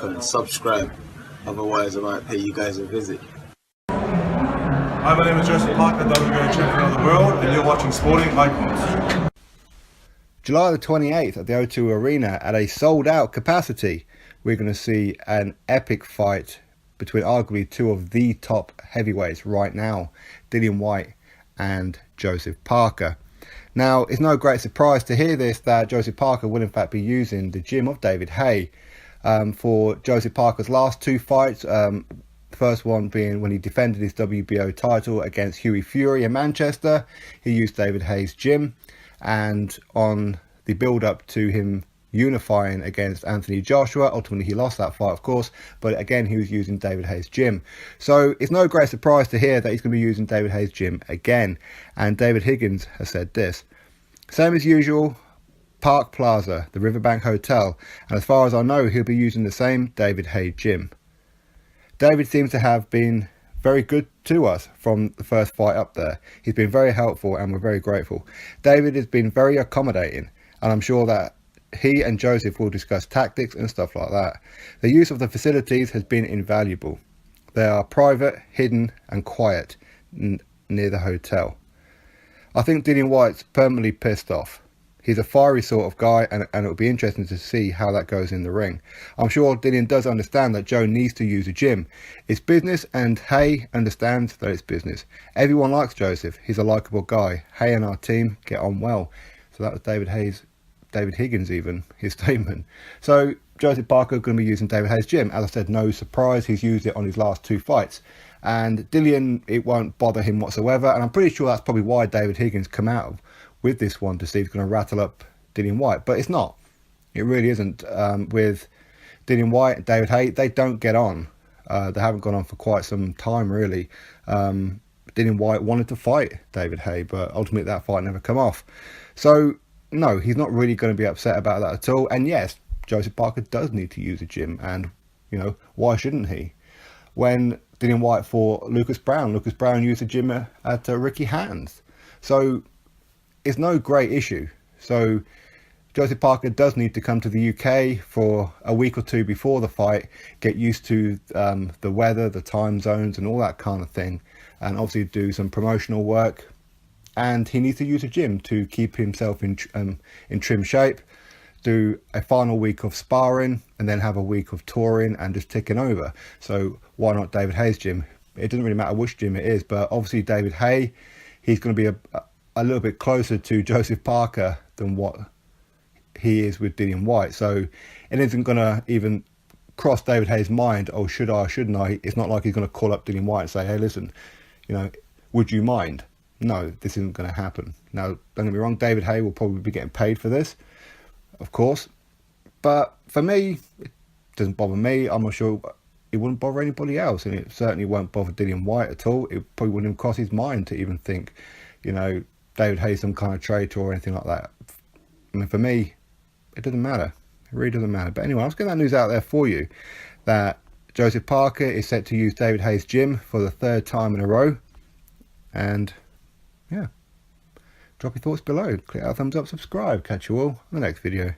and subscribe, otherwise I might pay you guys a visit. Hi, my name is Joseph Parker, WBO champion of the world, and you're watching Sporting Icons. July the 28th at the O2 Arena at a sold out capacity, we're going to see an epic fight between arguably two of the top heavyweights right now, Dillian Whyte and Joseph Parker. Now, it's no great surprise to hear this, that Joseph Parker will in fact be using the gym of David Haye for Joseph Parker's last two fights. The first one being when he defended his WBO title against Hughie Fury in Manchester. He used David Haye's gym, and on the build-up to him unifying against Anthony Joshua, ultimately he lost that fight, of course, but again he was using David Haye's gym. So it's no great surprise to hear that he's going to be using David Haye's gym again. And David Higgins has said this: same as usual, Park Plaza, the Riverbank Hotel, and as far as I know, he'll be using the same David Haye gym. David seems to have been very good to us from the first fight up there. He's been very helpful and we're very grateful. David has been very accommodating, and I'm sure that he and Joseph will discuss tactics and stuff like that. The use of the facilities has been invaluable. They are private, hidden and quiet near the hotel. I think Dillian Whyte's permanently pissed off. He's a fiery sort of guy, and it'll be interesting to see how that goes in the ring. I'm sure Dillian does understand that Joe needs to use a gym. It's business, and Haye understands that it's business. Everyone likes Joseph. He's a likeable guy. Haye and our team get on well. So that was David Higgins even, his statement. So Joseph Parker going to be using David Haye's gym. As I said, no surprise, he's used it on his last two fights. And Dillian, it won't bother him whatsoever, and I'm pretty sure that's probably why David Higgins come out with this one, to see if he's going to rattle up Dillian Whyte. But it's not. It really isn't. With Dillian Whyte and David Haye, they don't get on. They haven't gone on for quite some time, really. Dillian Whyte wanted to fight David Haye, but ultimately that fight never come off. So no, he's not really going to be upset about that at all. And yes, Joseph Parker does need to use a gym, and you know, why shouldn't he? When Dillian Whyte fought Lucas Brown used a gym at Ricky Hatton's. So it's no great issue. So Joseph Parker does need to come to the UK for a week or two before the fight, get used to the weather, the time zones and all that kind of thing, and obviously do some promotional work. And he needs to use a gym to keep himself in trim shape, do a final week of sparring, and then have a week of touring and just ticking over. So why not David Haye's gym? It doesn't really matter which gym it is, but obviously David Haye, he's going to be a little bit closer to Joseph Parker than what he is with Dillian Whyte. So it isn't going to even cross David Haye's mind, oh, should I or shouldn't I? It's not like he's going to call up Dillian Whyte and say, hey, listen, you know, would you mind? No, this isn't going to happen. Now, don't get me wrong, David Haye will probably be getting paid for this, of course. But for me, it doesn't bother me. I'm not sure it wouldn't bother anybody else. And it certainly won't bother Dillian Whyte at all. It probably wouldn't even cross his mind to even think, you know, David Haye some kind of traitor or anything like that. I mean, for me, it doesn't matter. It really doesn't matter. But anyway, I was getting that news out there for you, that Joseph Parker is set to use David Haye's gym for the third time in a row. And yeah, drop your thoughts below. Click that thumbs up, subscribe. Catch you all in the next video.